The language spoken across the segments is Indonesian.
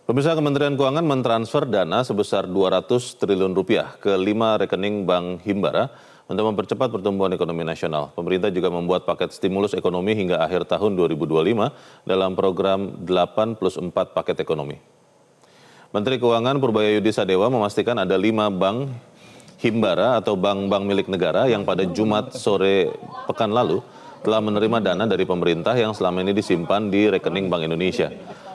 Pemirsa, Kementerian Keuangan mentransfer dana sebesar 200 triliun rupiah ke 5 rekening Bank Himbara untuk mempercepat pertumbuhan ekonomi nasional. Pemerintah juga membuat paket stimulus ekonomi hingga akhir tahun 2025 dalam program 8+4 paket ekonomi. Menteri Keuangan Purbayayudi Sadewa memastikan ada 5 bank Himbara atau bank-bank milik negara yang pada Jumat sore pekan lalu telah menerima dana dari pemerintah yang selama ini disimpan di rekening Bank Indonesia.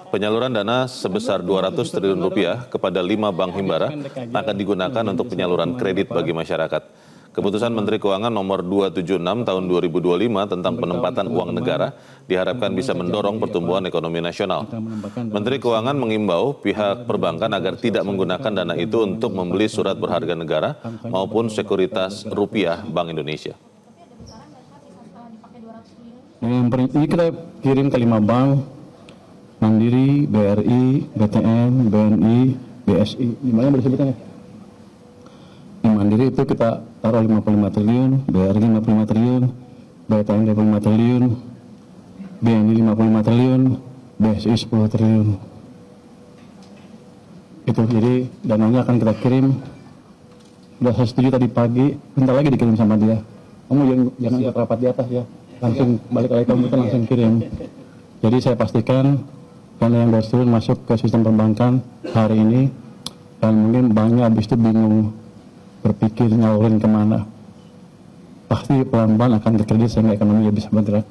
Penyaluran dana sebesar 200 triliun rupiah kepada 5 bank Himbara akan digunakan untuk penyaluran kredit bagi masyarakat. Keputusan Menteri Keuangan nomor 276 tahun 2025 tentang penempatan uang negara diharapkan bisa mendorong pertumbuhan ekonomi nasional. Menteri Keuangan mengimbau pihak perbankan agar tidak menggunakan dana itu untuk membeli surat berharga negara maupun sekuritas rupiah Bank Indonesia. Ini kita kirim ke 5 bank, Mandiri, BRI, BTN, BNI, BSI. Di mana boleh sebutannya? Di Mandiri itu kita taruh 55 triliun, BRI 55 triliun, BTN 55 triliun, BNI 55 triliun, BSI 10 triliun. Itu jadi dananya akan kita kirim. Sudah saya setuju tadi pagi, bentar lagi dikirim sama dia. Kamu jangan rapat di atas ya, langsung balik lagi kamu kita langsung kirim. Jadi saya pastikan dana yang dari turun masuk ke sistem perbankan hari ini, dan mungkin banknya habis itu bingung berpikir nyalurin kemana. Pasti pelan-pelan akan terkredit sehingga ekonomi bisa bergerak.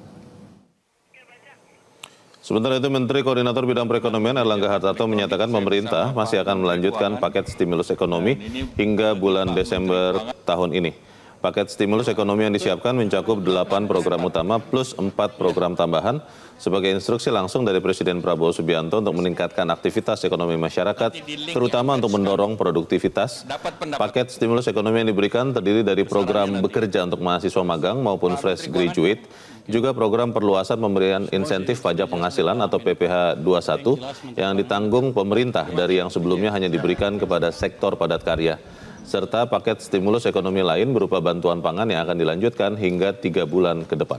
Sementara itu, Menteri Koordinator Bidang Perekonomian Erlangga Hartarto menyatakan pemerintah masih akan melanjutkan paket stimulus ekonomi hingga bulan Desember tahun ini. Paket stimulus ekonomi yang disiapkan mencakup 8 program utama plus 4 program tambahan sebagai instruksi langsung dari Presiden Prabowo Subianto untuk meningkatkan aktivitas ekonomi masyarakat, terutama untuk mendorong produktivitas. Paket stimulus ekonomi yang diberikan terdiri dari program bekerja untuk mahasiswa magang maupun fresh graduate, juga program perluasan pemberian insentif pajak penghasilan atau PPh 21 yang ditanggung pemerintah dari yang sebelumnya hanya diberikan kepada sektor padat karya, serta paket stimulus ekonomi lain berupa bantuan pangan yang akan dilanjutkan hingga 3 bulan ke depan.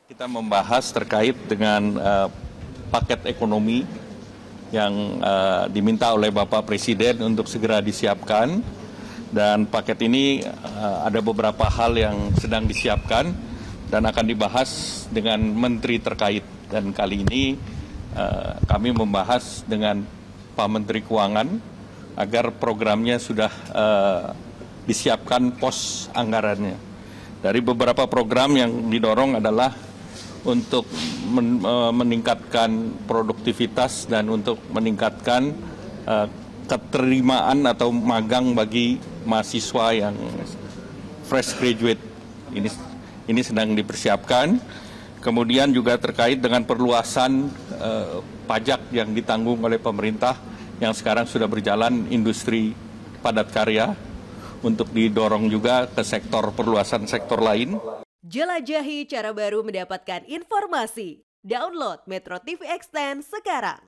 Kita membahas terkait dengan paket ekonomi yang diminta oleh Bapak Presiden untuk segera disiapkan, dan paket ini ada beberapa hal yang sedang disiapkan dan akan dibahas dengan menteri terkait, dan kali ini kami membahas dengan Pak Menteri Keuangan agar programnya sudah disiapkan pos anggarannya. Dari beberapa program yang didorong adalah untuk meningkatkan produktivitas dan untuk meningkatkan keterima atau magang bagi mahasiswa yang fresh graduate. Ini sedang dipersiapkan. Kemudian juga terkait dengan perluasan pajak yang ditanggung oleh pemerintah yang sekarang sudah berjalan industri padat karya, untuk didorong juga ke sektor perluasan sektor lain. Jelajahi cara baru mendapatkan informasi. Download Metro TV Extend sekarang.